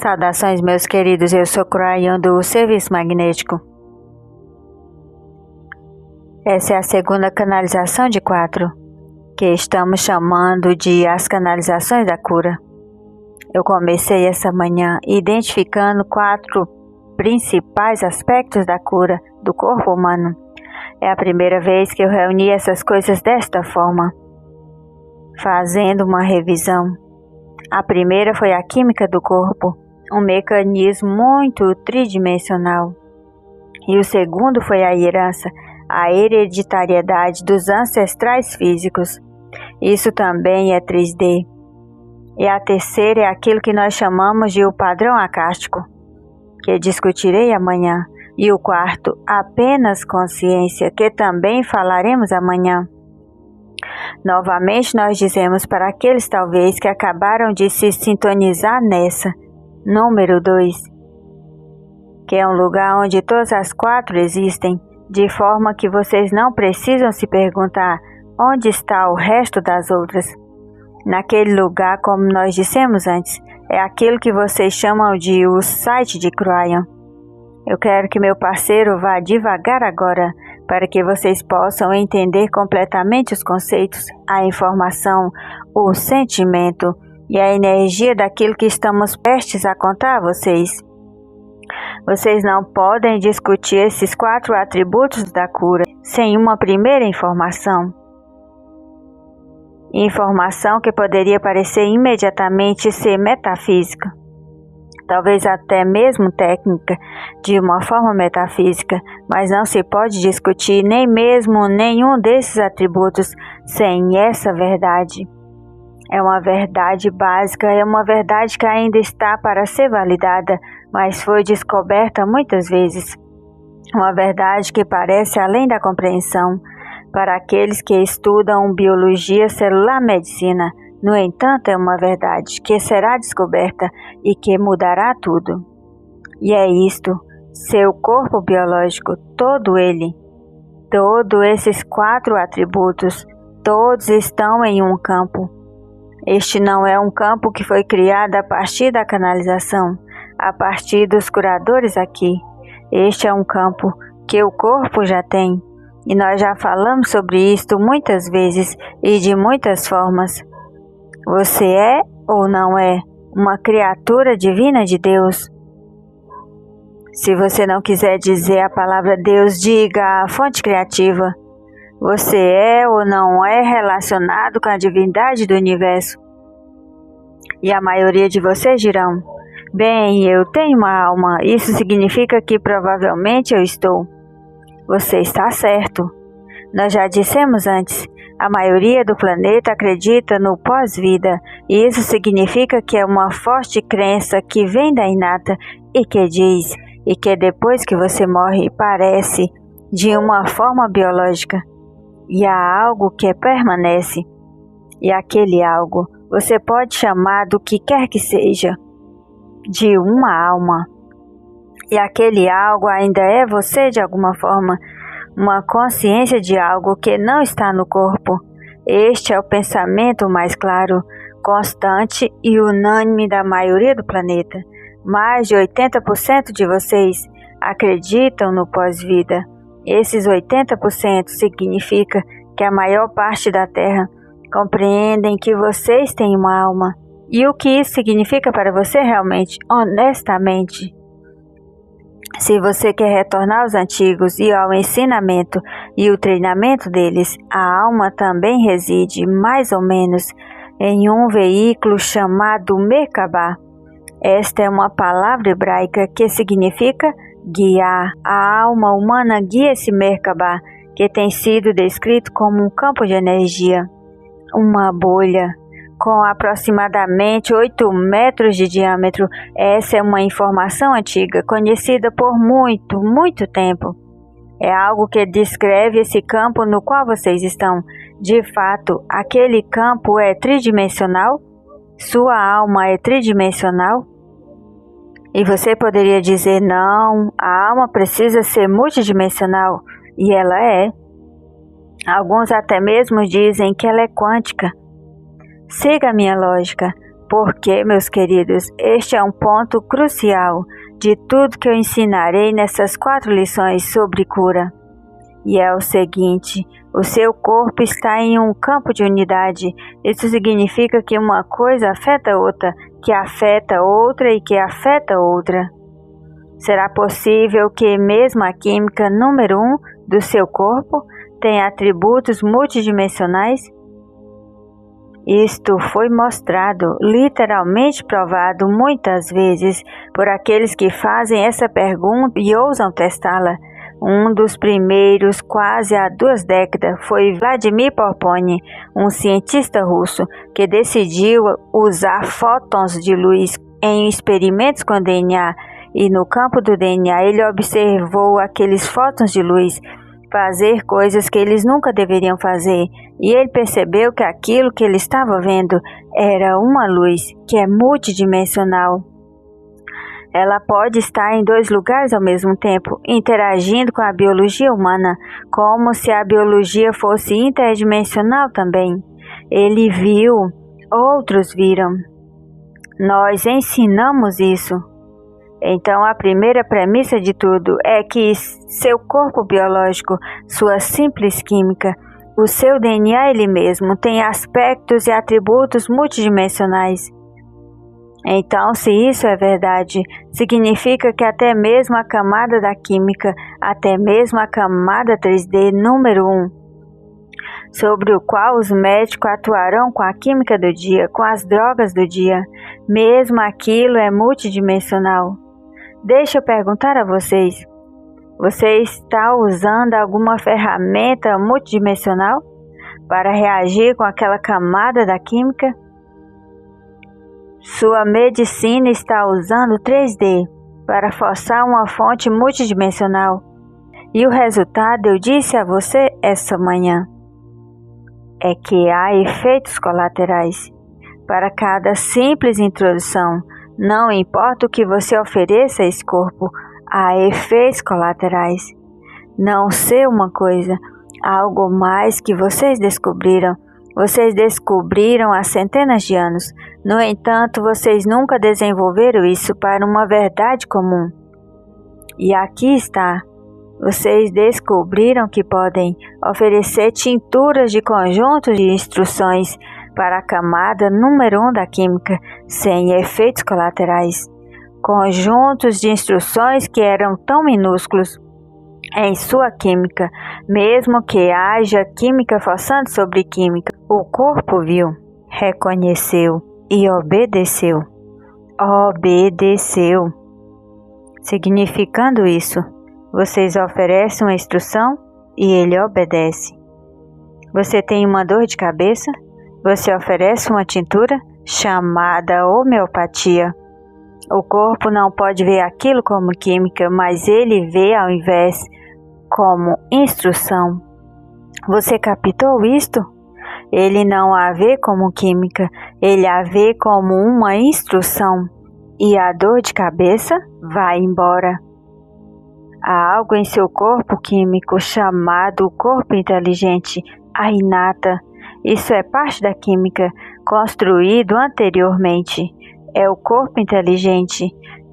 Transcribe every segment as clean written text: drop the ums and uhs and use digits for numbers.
Saudações, meus queridos, eu sou Croyan do Serviço Magnético. Essa é a segunda canalização de 4, que estamos chamando de as canalizações da cura. Eu comecei essa manhã identificando 4 principais aspectos da cura do corpo humano. É a primeira vez que eu reuni essas coisas desta forma, fazendo uma revisão. A primeira foi a química do corpo, um mecanismo muito tridimensional. E o segundo foi a herança, a hereditariedade dos ancestrais físicos. Isso também é 3D. E a terceira é aquilo que nós chamamos de o padrão acástico, que discutirei amanhã. E o quarto, apenas consciência, que também falaremos amanhã. Novamente nós dizemos para aqueles talvez que acabaram de se sintonizar nessa, número 2, que é um lugar onde todas as 4 existem, de forma que vocês não precisam se perguntar onde está o resto das outras. Naquele lugar, como nós dissemos antes, é aquilo que vocês chamam de o site de Croyan. Eu quero que meu parceiro vá devagar agora, para que vocês possam entender completamente os conceitos, a informação, o sentimento e a energia daquilo que estamos prestes a contar a vocês. Vocês não podem discutir esses 4 atributos da cura sem uma primeira informação. Informação que poderia parecer imediatamente ser metafísica, talvez até mesmo técnica, de uma forma metafísica, mas não se pode discutir nem mesmo nenhum desses atributos sem essa verdade. É uma verdade básica, é uma verdade que ainda está para ser validada, mas foi descoberta muitas vezes. Uma verdade que parece além da compreensão para aqueles que estudam biologia celular medicina. No entanto, é uma verdade que será descoberta e que mudará tudo. E é isto, seu corpo biológico, todo ele, todos esses 4 atributos, todos estão em um campo. Este não é um campo que foi criado a partir da canalização, a partir dos curadores aqui. Este é um campo que o corpo já tem, e nós já falamos sobre isto muitas vezes e de muitas formas. Você é ou não é uma criatura divina de Deus? Se você não quiser dizer a palavra Deus, diga a fonte criativa. Você é ou não é relacionado com a divindade do universo? E a maioria de vocês dirão: bem, eu tenho uma alma, isso significa que provavelmente eu estou. Você está certo. Nós já dissemos antes, a maioria do planeta acredita no pós-vida, e isso significa que é uma forte crença que vem da inata e que diz, e que depois que você morre parece de uma forma biológica, e há algo que permanece, e aquele algo você pode chamar do que quer que seja, de uma alma, e aquele algo ainda é você de alguma forma, uma consciência de algo que não está no corpo. Este é o pensamento mais claro, constante e unânime da maioria do planeta. Mais de 80% de vocês acreditam no pós-vida. Esses 80% significa que a maior parte da Terra compreendem que vocês têm uma alma. E o que isso significa para você realmente, honestamente? Se você quer retornar aos antigos e ao ensinamento e o treinamento deles, a alma também reside, mais ou menos, em um veículo chamado Merkabah. Esta é uma palavra hebraica que significa guiar. A alma humana guia esse Merkabah, que tem sido descrito como um campo de energia, uma bolha, com aproximadamente 8 metros de diâmetro. Essa é uma informação antiga, conhecida por muito tempo. É algo que descreve esse campo no qual vocês estão. De fato, aquele campo é tridimensional? Sua alma é tridimensional? E você poderia dizer, não, a alma precisa ser multidimensional. E ela é. Alguns até mesmo dizem que ela é quântica. Siga a minha lógica. Porque, meus queridos, este é um ponto crucial de tudo que eu ensinarei nessas 4 lições sobre cura. E é o seguinte: o seu corpo está em um campo de unidade. Isso significa que uma coisa afeta outra, que afeta outra e que afeta outra. Será possível que mesmo a química número 1 do seu corpo tenha atributos multidimensionais? Isto foi mostrado, literalmente provado muitas vezes por aqueles que fazem essa pergunta e ousam testá-la. Um dos primeiros, quase há 2 décadas, foi Vladimir Popony, um cientista russo, que decidiu usar fótons de luz em experimentos com DNA, e no campo do DNA ele observou aqueles fótons de luz fazer coisas que eles nunca deveriam fazer, e ele percebeu que aquilo que ele estava vendo era uma luz que é multidimensional. Ela pode estar em 2 lugares ao mesmo tempo, interagindo com a biologia humana, como se a biologia fosse interdimensional também. Ele viu, outros viram. Nós ensinamos isso. Então, a primeira premissa de tudo é que seu corpo biológico, sua simples química, o seu DNA ele mesmo, tem aspectos e atributos multidimensionais. Então, se isso é verdade, significa que até mesmo a camada da química, até mesmo a camada 3D número 1, sobre o qual os médicos atuarão com a química do dia, com as drogas do dia, mesmo aquilo é multidimensional. Deixa eu perguntar a vocês, você está usando alguma ferramenta multidimensional para reagir com aquela camada da química? Sua medicina está usando 3D para forçar uma fonte multidimensional. E o resultado eu disse a você essa manhã, é que há efeitos colaterais para cada simples introdução. Não importa o que você ofereça a esse corpo, há efeitos colaterais. Não sei uma coisa, algo mais que vocês descobriram. Vocês descobriram há centenas de anos. No entanto, vocês nunca desenvolveram isso para uma verdade comum. E aqui está. Vocês descobriram que podem oferecer tinturas de conjuntos de instruções para a camada número 1 da química, sem efeitos colaterais. Conjuntos de instruções que eram tão minúsculos em sua química, mesmo que haja química forçando sobre química. O corpo viu, reconheceu e obedeceu. Obedeceu. Significando isso, vocês oferecem uma instrução e ele obedece. Você tem uma dor de cabeça? Você oferece uma tintura chamada homeopatia. O corpo não pode ver aquilo como química, mas ele vê ao invés como instrução. Você captou isto? Ele não a vê como química, ele a vê como uma instrução. E a dor de cabeça vai embora. Há algo em seu corpo químico chamado corpo inteligente, a inata. Isso é parte da química, construído anteriormente. É o corpo inteligente,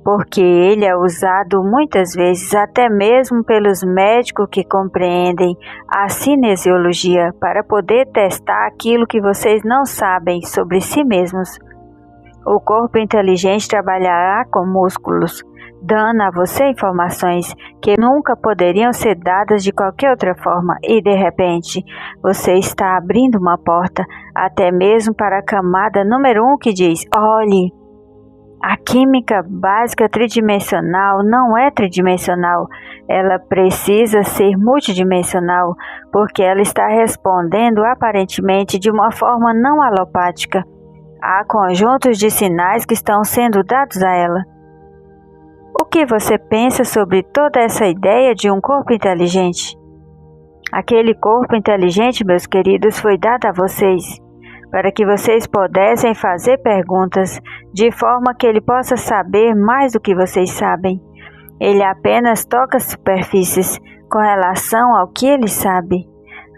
porque ele é usado muitas vezes até mesmo pelos médicos que compreendem a cinesiologia para poder testar aquilo que vocês não sabem sobre si mesmos. O corpo inteligente trabalhará com músculos, dando a você informações que nunca poderiam ser dadas de qualquer outra forma, e de repente você está abrindo uma porta até mesmo para a camada número 1 que diz: olhe, a química básica tridimensional não é tridimensional, ela precisa ser multidimensional, porque ela está respondendo aparentemente de uma forma não alopática. Há conjuntos de sinais que estão sendo dados a ela. O que você pensa sobre toda essa ideia de um corpo inteligente? Aquele corpo inteligente, meus queridos, foi dado a vocês, para que vocês pudessem fazer perguntas, de forma que ele possa saber mais do que vocês sabem. Ele apenas toca superfícies com relação ao que ele sabe.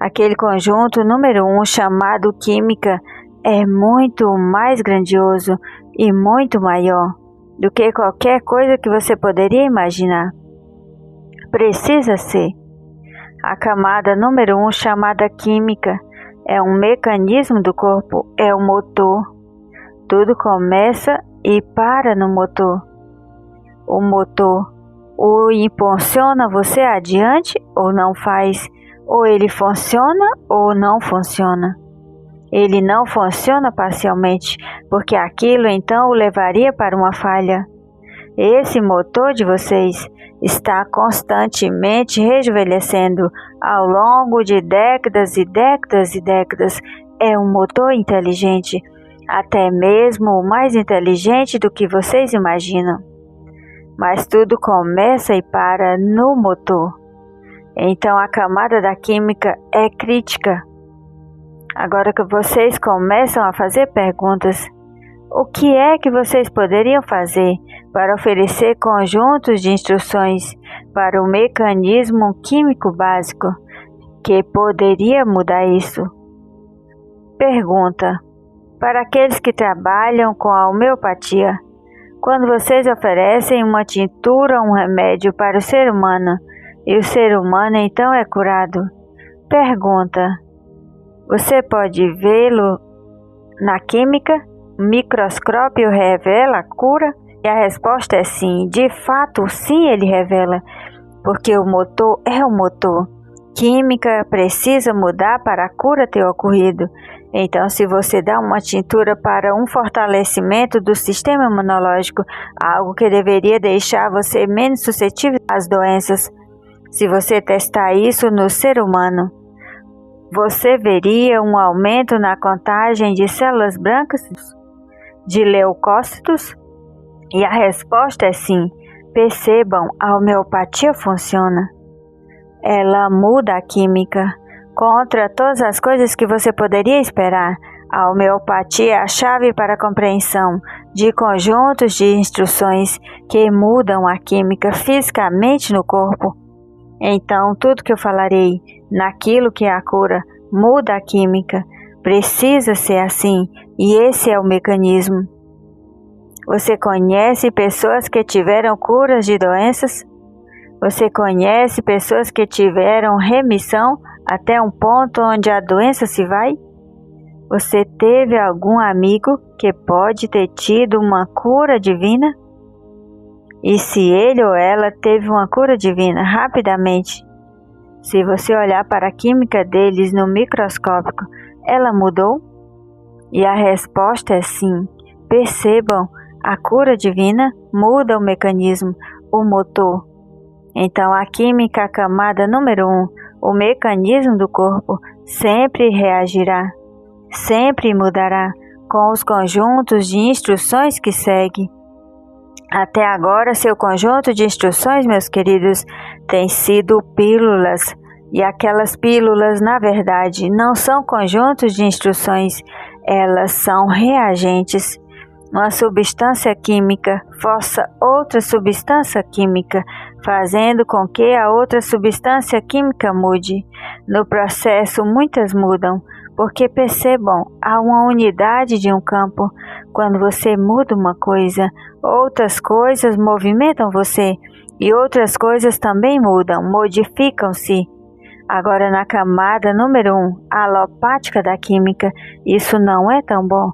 Aquele conjunto número 1, chamado química, é muito mais grandioso e muito maior do que qualquer coisa que você poderia imaginar. Precisa ser. A camada número 1, chamada química, é um mecanismo do corpo, é o motor. Tudo começa e para no motor. O motor ou impulsiona você adiante ou não faz, ou ele funciona ou não funciona. Ele não funciona parcialmente, porque aquilo então o levaria para uma falha. Esse motor de vocês está constantemente rejuvenescendo ao longo de décadas e décadas e décadas. É um motor inteligente, até mesmo o mais inteligente do que vocês imaginam. Mas tudo começa e para no motor. Então a camada da química é crítica. Agora que vocês começam a fazer perguntas, o que é que vocês poderiam fazer para oferecer conjuntos de instruções para o mecanismo químico básico que poderia mudar isso? Pergunta: para aqueles que trabalham com a homeopatia, quando vocês oferecem uma tintura ou um remédio para o ser humano, e o ser humano então é curado, pergunta: você pode vê-lo na química? O microscópio revela a cura? E a resposta é sim. De fato, sim, ele revela. Porque o motor é o motor. Química precisa mudar para a cura ter ocorrido. Então, se você dá uma tintura para um fortalecimento do sistema imunológico, algo que deveria deixar você menos suscetível às doenças, se você testar isso no ser humano, você veria um aumento na contagem de células brancas, de leucócitos? E a resposta é sim. Percebam, a homeopatia funciona. Ela muda a química. Contra todas as coisas que você poderia esperar, a homeopatia é a chave para a compreensão de conjuntos de instruções que mudam a química fisicamente no corpo. Então, tudo que eu falarei naquilo que é a cura muda a química. Precisa ser assim, e esse é o mecanismo. Você conhece pessoas que tiveram curas de doenças? Você conhece pessoas que tiveram remissão até um ponto onde a doença se vai? Você teve algum amigo que pode ter tido uma cura divina? E se ele ou ela teve uma cura divina rapidamente, se você olhar para a química deles no microscópio, ela mudou? E a resposta é sim. Percebam, a cura divina muda o mecanismo, o motor. Então a química, a camada número 1, o mecanismo do corpo, sempre reagirá, sempre mudará com os conjuntos de instruções que segue. Até agora, seu conjunto de instruções, meus queridos, tem sido pílulas. E aquelas pílulas, na verdade, não são conjuntos de instruções, elas são reagentes. Uma substância química força outra substância química, fazendo com que a outra substância química mude. No processo, muitas mudam, porque percebam, há uma unidade de um campo. Quando você muda uma coisa, outras coisas movimentam você, e outras coisas também mudam, modificam-se. Agora, na camada número 1, a alopática da química, isso não é tão bom.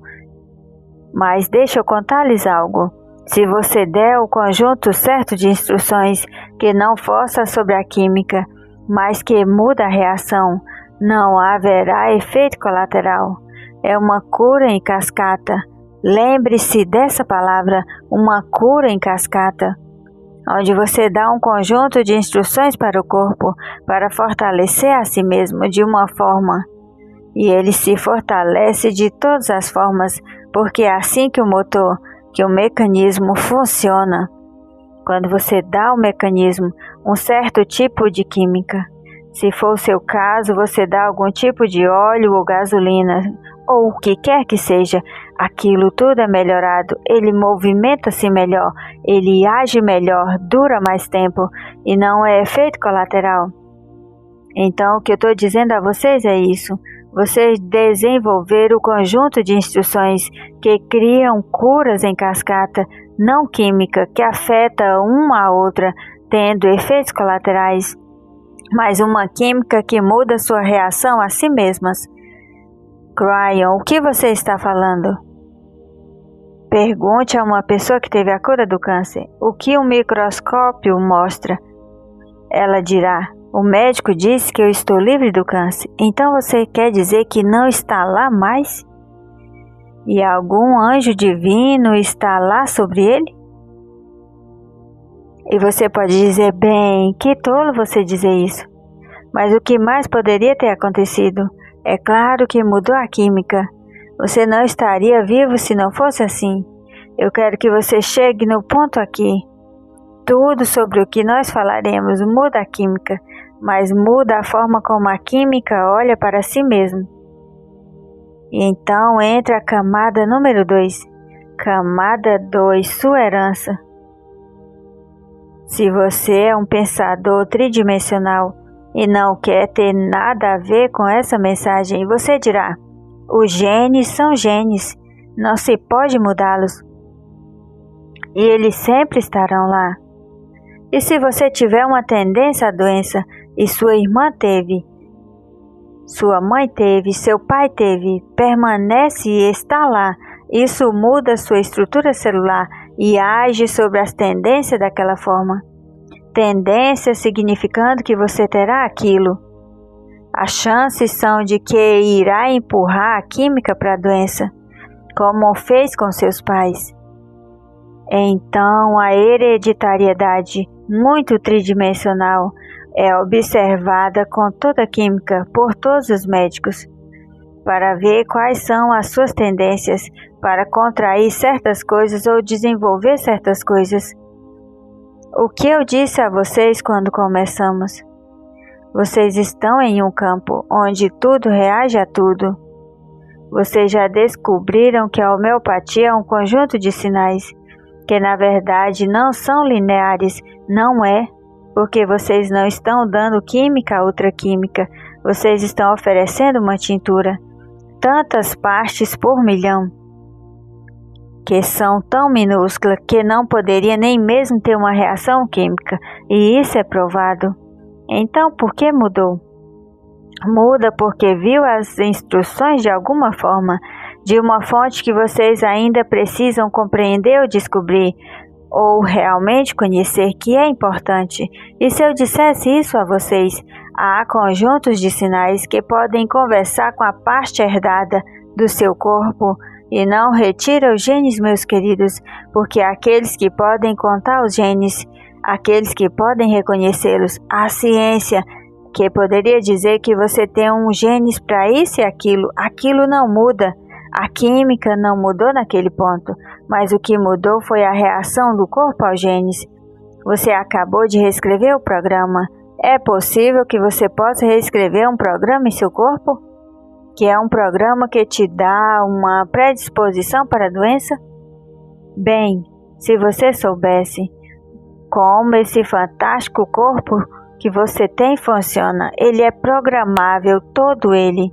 Mas deixa eu contar-lhes algo. Se você der o conjunto certo de instruções que não força sobre a química, mas que muda a reação, não haverá efeito colateral. É uma cura em cascata. Lembre-se dessa palavra, uma cura em cascata, onde você dá um conjunto de instruções para o corpo para fortalecer a si mesmo de uma forma, e ele se fortalece de todas as formas, porque é assim que o motor, que o mecanismo funciona. Quando você dá ao mecanismo um certo tipo de química, se for o seu caso, você dá algum tipo de óleo ou gasolina, ou o que quer que seja, aquilo tudo é melhorado, ele movimenta-se melhor, ele age melhor, dura mais tempo e não é efeito colateral. Então, o que eu estou dizendo a vocês é isso. Vocês desenvolveram o conjunto de instruções que criam curas em cascata não química que afeta uma a outra, tendo efeitos colaterais, mas uma química que muda sua reação a si mesmas. Cryon, o que você está falando? Pergunte a uma pessoa que teve a cura do câncer. O que um microscópio mostra? Ela dirá: o médico disse que eu estou livre do câncer. Então você quer dizer que não está lá mais? E algum anjo divino está lá sobre ele? E você pode dizer: bem, que tolo você dizer isso. Mas o que mais poderia ter acontecido? É claro que mudou a química. Você não estaria vivo se não fosse assim. Eu quero que você chegue no ponto aqui. Tudo sobre o que nós falaremos muda a química, mas muda a forma como a química olha para si mesma. E então entra a camada número 2. Camada 2, sua herança. Se você é um pensador tridimensional e não quer ter nada a ver com essa mensagem, você dirá: os genes são genes, não se pode mudá-los. E eles sempre estarão lá. E se você tiver uma tendência à doença, e sua irmã teve, sua mãe teve, seu pai teve, permanece e está lá, isso muda sua estrutura celular e age sobre as tendências daquela forma. Tendência significando que você terá aquilo. As chances são de que irá empurrar a química para a doença, como fez com seus pais. Então, a hereditariedade, muito tridimensional, é observada com toda a química por todos os médicos, para ver quais são as suas tendências para contrair certas coisas ou desenvolver certas coisas. O que eu disse a vocês quando começamos? Vocês estão em um campo onde tudo reage a tudo. Vocês já descobriram que a homeopatia é um conjunto de sinais, que na verdade não são lineares, não é, porque vocês não estão dando química a outra química, vocês estão oferecendo uma tintura, tantas partes por milhão, que são tão minúsculas que não poderia nem mesmo ter uma reação química, e isso é provado. Então por que mudou? Muda porque viu as instruções de alguma forma, de uma fonte que vocês ainda precisam compreender ou descobrir, ou realmente conhecer, que é importante. E se eu dissesse isso a vocês, há conjuntos de sinais que podem conversar com a parte herdada do seu corpo, e não retira os genes, meus queridos, porque aqueles que podem contar os genes, aqueles que podem reconhecê-los, a ciência, que poderia dizer que você tem um genes para isso e aquilo não muda. A química não mudou naquele ponto, mas o que mudou foi a reação do corpo aos genes. Você acabou de reescrever o programa. É possível que você possa reescrever um programa em seu corpo? Que é um programa que te dá uma predisposição para a doença? Bem, se você soubesse como esse fantástico corpo que você tem funciona, ele é programável, todo ele.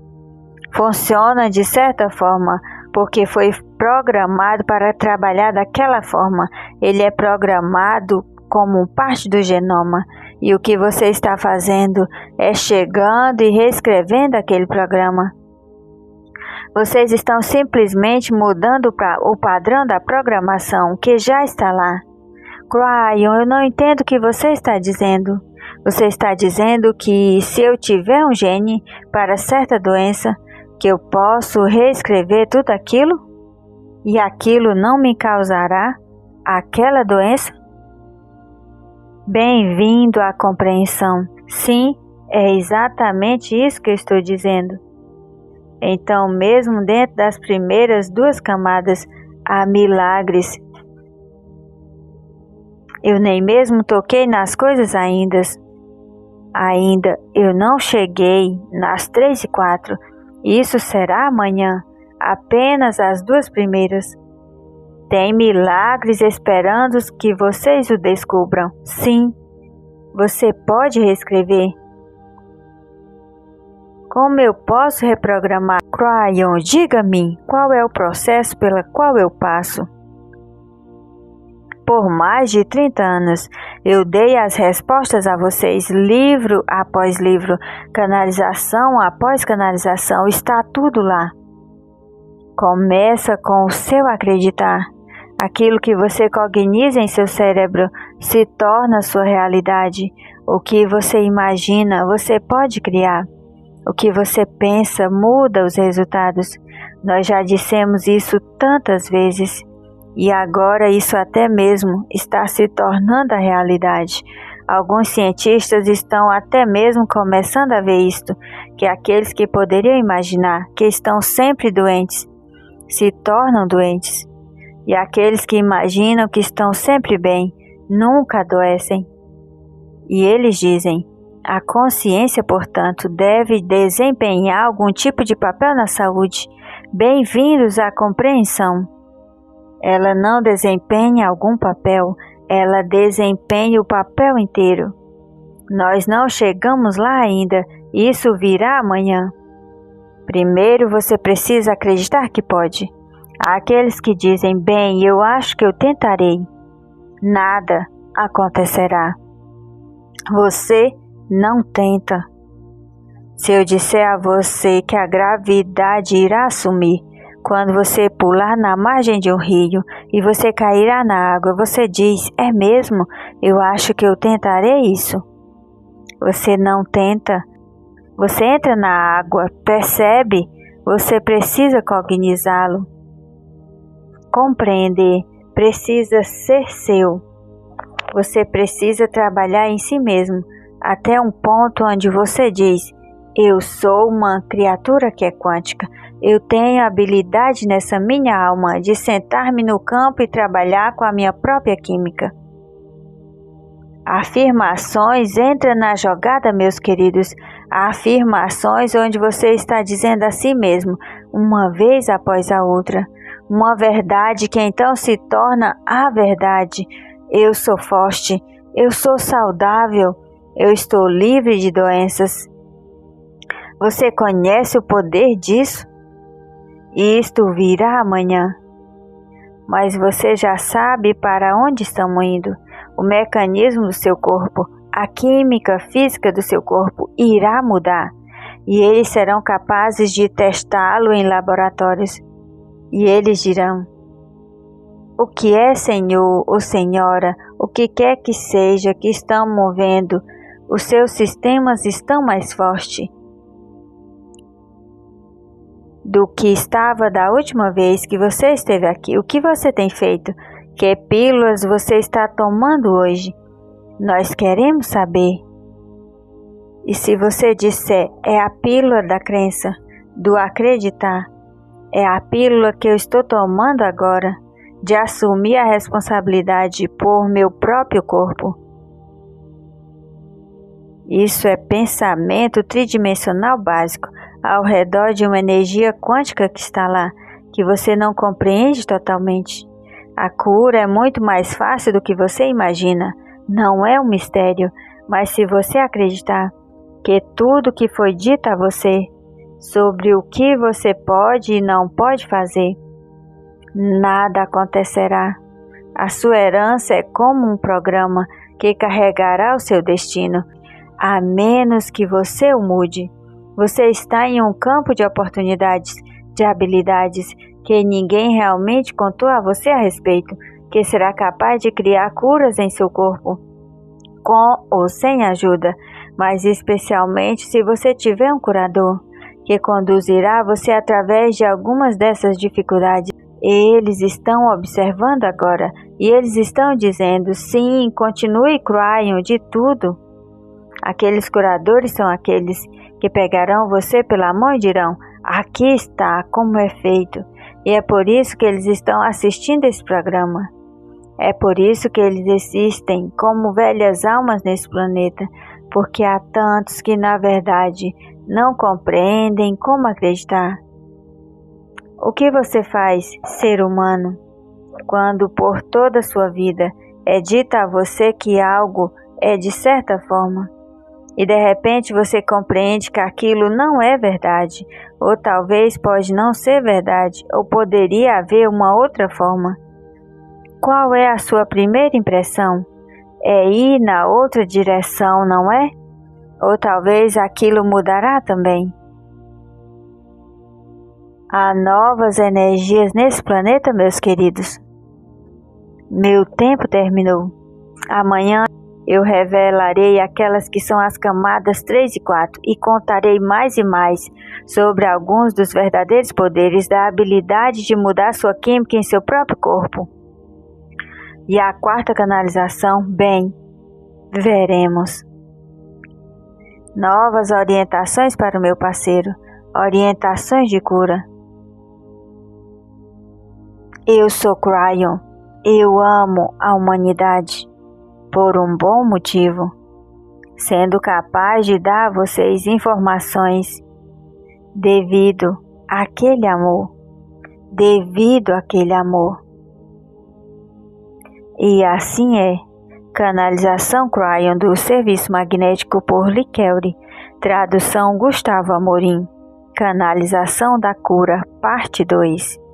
Funciona de certa forma, porque foi programado para trabalhar daquela forma. Ele é programado como parte do genoma. E o que você está fazendo é chegando e reescrevendo aquele programa. Vocês estão simplesmente mudando o padrão da programação que já está lá. Cryon, eu não entendo o que você está dizendo. Você está dizendo que se eu tiver um gene para certa doença, que eu posso reescrever tudo aquilo? E aquilo não me causará aquela doença? Bem-vindo à compreensão. Sim, é exatamente isso que eu estou dizendo. Então, mesmo dentro das primeiras 2 camadas, há milagres. Eu nem mesmo toquei nas coisas ainda. Eu não cheguei nas 3 e 4. Isso será amanhã, apenas as 2 primeiras. Tem milagres esperando que vocês o descubram. Sim, você pode reescrever. Como eu posso reprogramar? Cryon, diga-me, qual é o processo pelo qual eu passo? Por mais de 30 anos, eu dei as respostas a vocês, livro após livro, canalização após canalização, está tudo lá. Começa com o seu acreditar. Aquilo que você cogniza em seu cérebro se torna sua realidade. O que você imagina, você pode criar. O que você pensa muda os resultados. Nós já dissemos isso tantas vezes. E agora isso até mesmo está se tornando a realidade. Alguns cientistas estão até mesmo começando a ver isto, que aqueles que poderiam imaginar que estão sempre doentes, se tornam doentes. E aqueles que imaginam que estão sempre bem, nunca adoecem. E eles dizem, a consciência, portanto, deve desempenhar algum tipo de papel na saúde. Bem-vindos à compreensão. Ela não desempenha algum papel, ela desempenha o papel inteiro. Nós não chegamos lá ainda, isso virá amanhã. Primeiro você precisa acreditar que pode. Há aqueles que dizem, bem, eu acho que eu tentarei. Nada acontecerá. Você não tenta. Se eu disser a você que a gravidade irá sumir, quando você pular na margem de um rio e você cairá na água, você diz, é mesmo? Eu acho que eu tentarei isso. Você não tenta. Você entra na água, percebe? Você precisa cognizá-lo. Compreender precisa ser seu. Você precisa trabalhar em si mesmo, até um ponto onde você diz, eu sou uma criatura que é quântica. Eu tenho a habilidade nessa minha alma de sentar-me no campo e trabalhar com a minha própria química. Afirmações, entra na jogada, meus queridos. Afirmações onde você está dizendo a si mesmo, uma vez após a outra. Uma verdade que então se torna a verdade. Eu sou forte, eu sou saudável, eu estou livre de doenças. Você conhece o poder disso? Isto virá amanhã. Mas você já sabe para onde estamos indo. O mecanismo do seu corpo, a química física do seu corpo irá mudar. E eles serão capazes de testá-lo em laboratórios. E eles dirão, o que é senhor ou senhora, o que quer que seja que estão movendo, os seus sistemas estão mais fortes do que estava da última vez que você esteve aqui. O que você tem feito? Que pílulas você está tomando hoje? Nós queremos saber. E se você disser, é a pílula da crença, do acreditar, é a pílula que eu estou tomando agora, de assumir a responsabilidade por meu próprio corpo. Isso é pensamento tridimensional básico, ao redor de uma energia quântica que está lá, que você não compreende totalmente. A cura é muito mais fácil do que você imagina. Não é um mistério, mas se você acreditar que tudo que foi dito a você sobre o que você pode e não pode fazer, nada acontecerá. A sua herança é como um programa que carregará o seu destino, a menos que você o mude. Você está em um campo de oportunidades, de habilidades que ninguém realmente contou a você a respeito, que será capaz de criar curas em seu corpo, com ou sem ajuda, mas especialmente se você tiver um curador, que conduzirá você através de algumas dessas dificuldades. Eles estão observando agora, e eles estão dizendo, sim, continue cryon de tudo. Aqueles curadores são aqueles que pegarão você pela mão e dirão, aqui está como é feito. E é por isso que eles estão assistindo esse programa. É por isso que eles existem como velhas almas nesse planeta, porque há tantos que na verdade não compreendem como acreditar. O que você faz, ser humano, quando por toda a sua vida é dito a você que algo é de certa forma? e de repente você compreende que aquilo não é verdade, ou talvez pode não ser verdade, ou poderia haver uma outra forma. Qual é a sua primeira impressão? É ir na outra direção, não é? Ou talvez aquilo mudará também. Há novas energias nesse planeta, meus queridos. Meu tempo terminou. Amanhã eu revelarei aquelas que são as camadas 3 e 4 e contarei mais e mais sobre alguns dos verdadeiros poderes da habilidade de mudar sua química em seu próprio corpo. E a quarta canalização, bem, veremos. Novas orientações para o meu parceiro, orientações de cura. Eu sou Cryon, eu amo a humanidade. Por um bom motivo, sendo capaz de dar a vocês informações devido àquele amor, E assim é. Canalização Cryon do Serviço Magnético por Liquelry, tradução Gustavo Amorim, Canalização da Cura, parte 2.